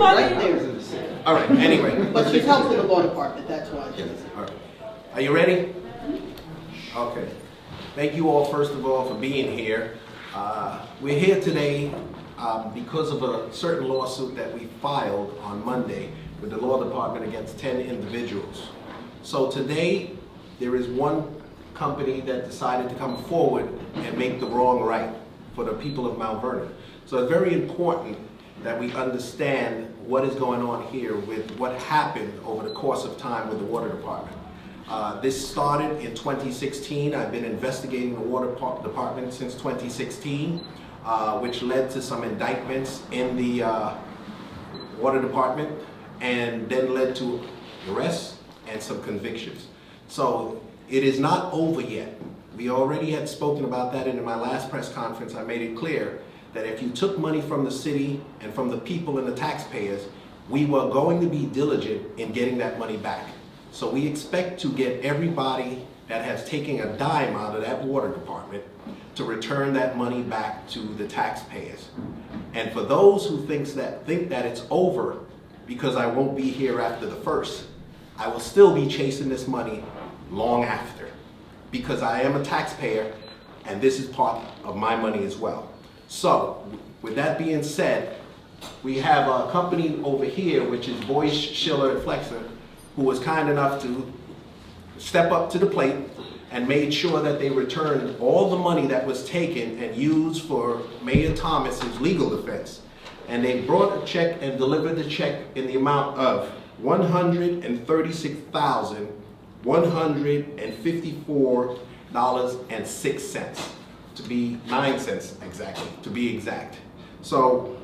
right there. All right, anyway. But she's helping the law department, that's why she's. All right. Are you ready? Okay. Thank you all, first of all, for being here. We're here today because of a certain lawsuit that we filed on Monday with the law department against 10 individuals. So today, there is one company that decided to come forward and make the wrong right for the people of Mount Vernon. So it's very important that we understand what is going on here with what happened over the course of time with the water department. This started in 2016. I've been investigating the water department since 2016, which led to some indictments in the water department and then led to arrests and some convictions. So it is not over yet. We already had spoken about that, and in my last press conference I made it clear that if you took money from the city and from the people and the taxpayers, we were going to be diligent in getting that money back. So we expect to get everybody that has taken a dime out of that water department to return that money back to the taxpayers. And for those who think that it's over because I won't be here after the 1st, I will still be chasing this money long after, because I am a taxpayer and this is part of my money as well. So with that being said, we have a company over here, which is Boyce, Schiller, and Flexner, who was kind enough to step up to the plate and made sure that they returned all the money that was taken and used for Mayor Thomas's legal defense. And they brought a check and delivered the check in the amount of $136,154.06, to be 9 cents exactly, to be exact. So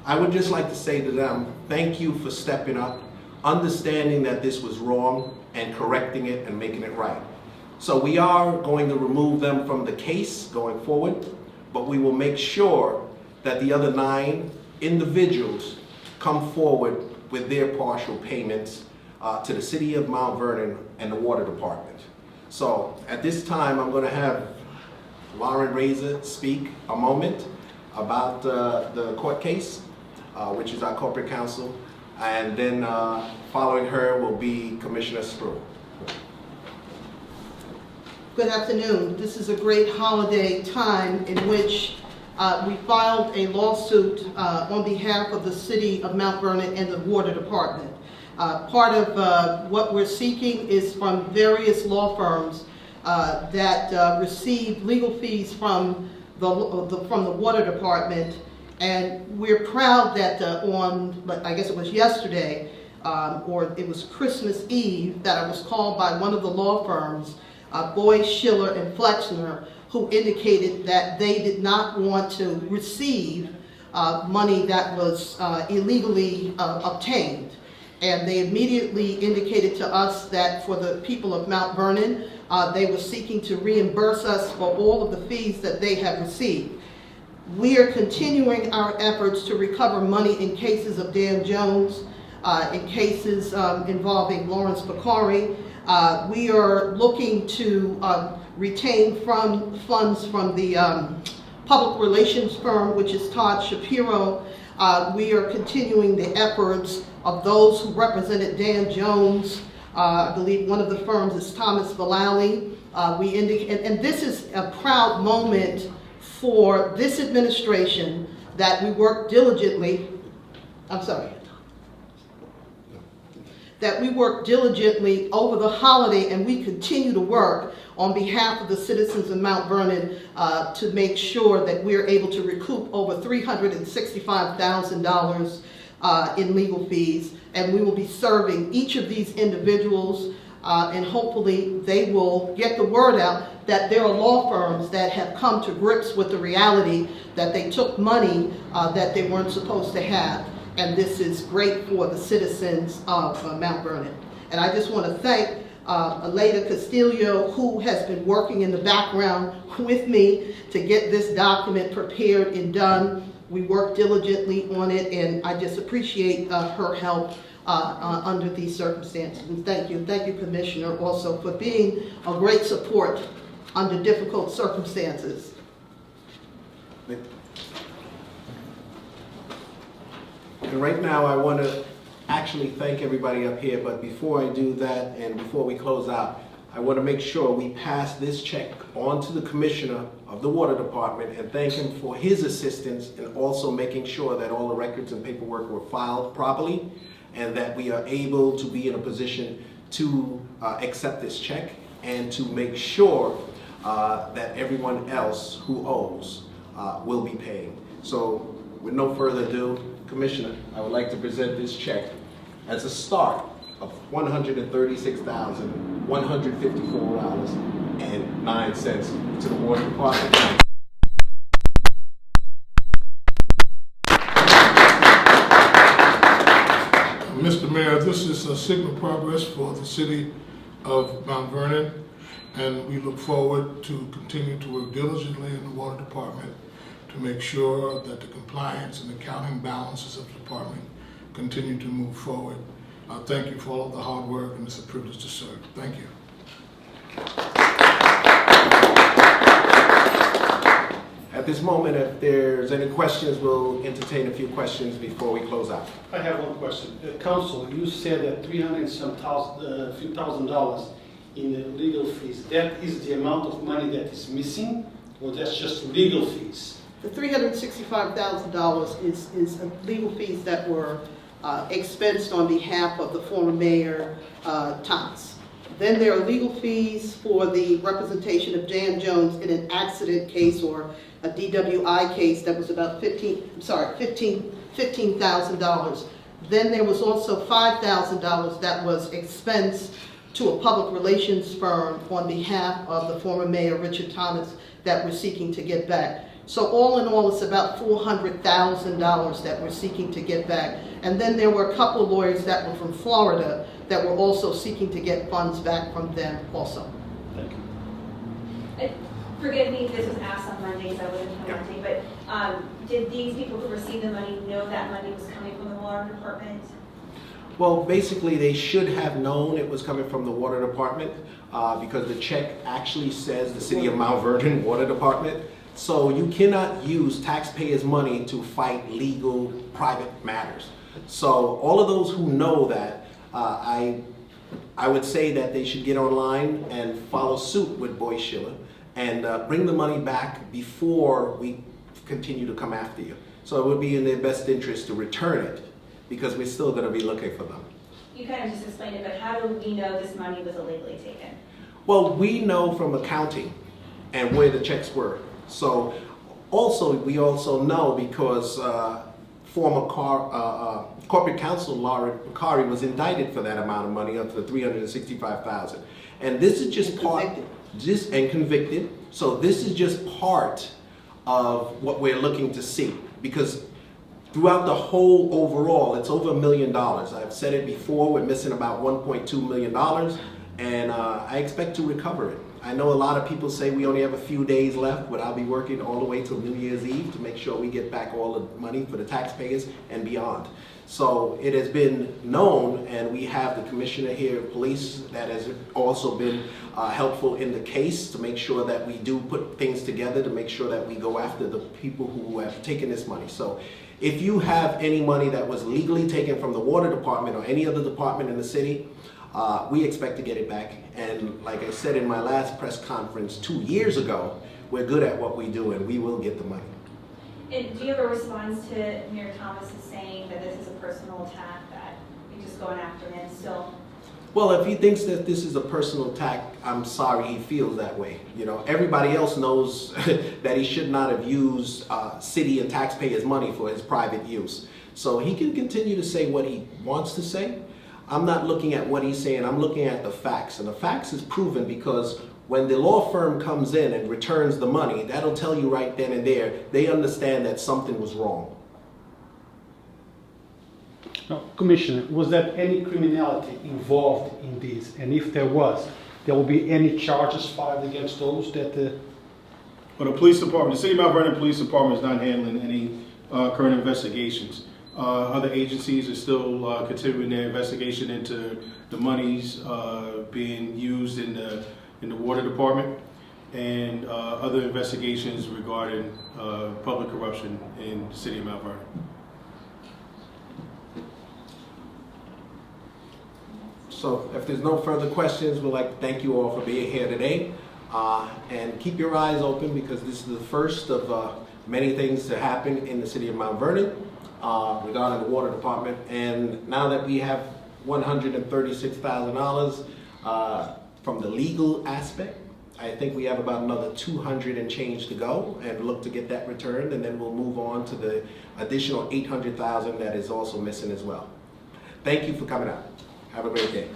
I would just like to say to them, thank you for stepping up, understanding that this was wrong and correcting it and making it right. So we are going to remove them from the case going forward, but we will make sure that the other 9 individuals come forward with their partial payments to the city of Mount Vernon and the water department. So at this time, I'm going to have Lauren Razor speak a moment about the court case, which is our corporate counsel, and then following her will be Commissioner Sproul. Good afternoon. This is a great holiday time in which we filed a lawsuit on behalf of the city of Mount Vernon and the water department. Part of what we're seeking is from various law firms that receive legal fees from the water department, and we're proud that on, I guess it was yesterday, or it was Christmas Eve, that I was called by one of the law firms, Boyce, Schiller, and Flexner, who indicated that they did not want to receive money that was illegally obtained. And they immediately indicated to us that for the people of Mount Vernon, they were seeking to reimburse us for all of the fees that they have received. We are continuing our efforts to recover money in cases of Dan Jones, in cases involving Lawrence Bakari. We are looking to retain funds from the public relations firm, which is Todd Shapiro. We are continuing the efforts of those who represented Dan Jones. I believe one of the firms is Thomas Vallely. And this is a proud moment for this administration that we work diligently. That we work diligently over the holiday, and we continue to work on behalf of the citizens of Mount Vernon to make sure that we're able to recoup over $365,000 in legal fees. And we will be serving each of these individuals, and hopefully they will get the word out that there are law firms that have come to grips with the reality that they took money that they weren't supposed to have. And this is great for the citizens of Mount Vernon. And I just want to thank Aleda Castillo, who has been working in the background with me to get this document prepared and done. We work diligently on it, and I just appreciate her help under these circumstances. And thank you, Commissioner, also for being a great support under difficult circumstances. And right now, I want to actually thank everybody up here, but before I do that and before we close out, I want to make sure we pass this check on to the Commissioner of the Water Department and thank him for his assistance in also making sure that all the records and paperwork were filed properly and that we are able to be in a position to accept this check and to make sure that everyone else who owes will be paying. So with no further ado, Commissioner, I would like to present this check as a start of $136,154.09 to the Water Department. Mr. Mayor, this is a signal progress for the city of Mount Vernon, and we look forward to continue to work diligently in the Water Department to make sure that the compliance and accounting balances of the department continue to move forward. Thank you for all of the hard work, and it's a privilege to serve. Thank you. At this moment, if there's any questions, we'll entertain a few questions before we close out. I have one question. Council, you said that few thousand dollars in the legal fees. That is the amount of money that is missing, or that's just legal fees? The $365,000 is legal fees that were expensed on behalf of the former mayor, Thomas. Then there are legal fees for the representation of Dan Jones in an accident case or a DWI case that was about $15,000. Then there was also $5,000 that was expensed to a public relations firm on behalf of the former mayor, Richard Thomas, that we're seeking to get back. So all in all, it's about $400,000 that we're seeking to get back. And then there were a couple of lawyers that were from Florida that were also seeking to get funds back from them also. Thank you. Forgive me if this was asked on Monday, so I wasn't here Monday, but did these people who received the money know that money was coming from the water department? Well, basically, they should have known it was coming from the Water Department because the check actually says the City of Mount Vernon Water Department. So you cannot use taxpayers' money to fight legal private matters. So all of those who know that, I would say that they should get online and follow suit with Boyce Schiller and bring the money back before we continue to come after you. So it would be in their best interest to return it because we're still going to be looking for them. You kind of just explained it, but how do we know this money was illegally taken? Well, we know from accounting and where the checks were. So we also know because former corporate counsel Laura Bakari was indicted for that amount of money, up to $365,000. And this is just convicted. So this is just part of what we're looking to see, because throughout the whole overall, it's over $1 million. I've said it before, we're missing about $1.2 million, and I expect to recover it. I know a lot of people say we only have a few days left, but I'll be working all the way till New Year's Eve to make sure we get back all the money for the taxpayers and beyond. So it has been known, and we have the commissioner here of police that has also been helpful in the case to make sure that we do put things together to make sure that we go after the people who have taken this money. So if you have any money that was legally taken from the water department or any other department in the city, we expect to get it back. And like I said in my last press conference 2 years ago, we're good at what we do and we will get the money. And do you have a response to Mayor Thomas saying that this is a personal attack, that you're just going after him still? Well, if he thinks that this is a personal attack, I'm sorry he feels that way. You know, everybody else knows that he should not have used city and taxpayers' money for his private use. So he can continue to say what he wants to say. I'm not looking at what he's saying, I'm looking at the facts. And the facts is proven because when the law firm comes in and returns the money, that'll tell you right then and there, they understand that something was wrong. Now, Commissioner, was there any criminality involved in this? And if there was, there will be any charges filed against those that... Well, the police department, the City of Mount Vernon Police Department is not handling any current investigations. Other agencies are still continuing their investigation into the monies being used in the water department and other investigations regarding public corruption in the City of Mount Vernon. So if there's no further questions, we'd like to thank you all for being here today. And keep your eyes open because this is the first of many things to happen in the city of Mount Vernon regarding the water department. And now that we have $136,000 from the legal aspect, I think we have about another 200 and change to go and look to get that returned, and then we'll move on to the additional 800,000 that is also missing as well. Thank you for coming out. Have a great day.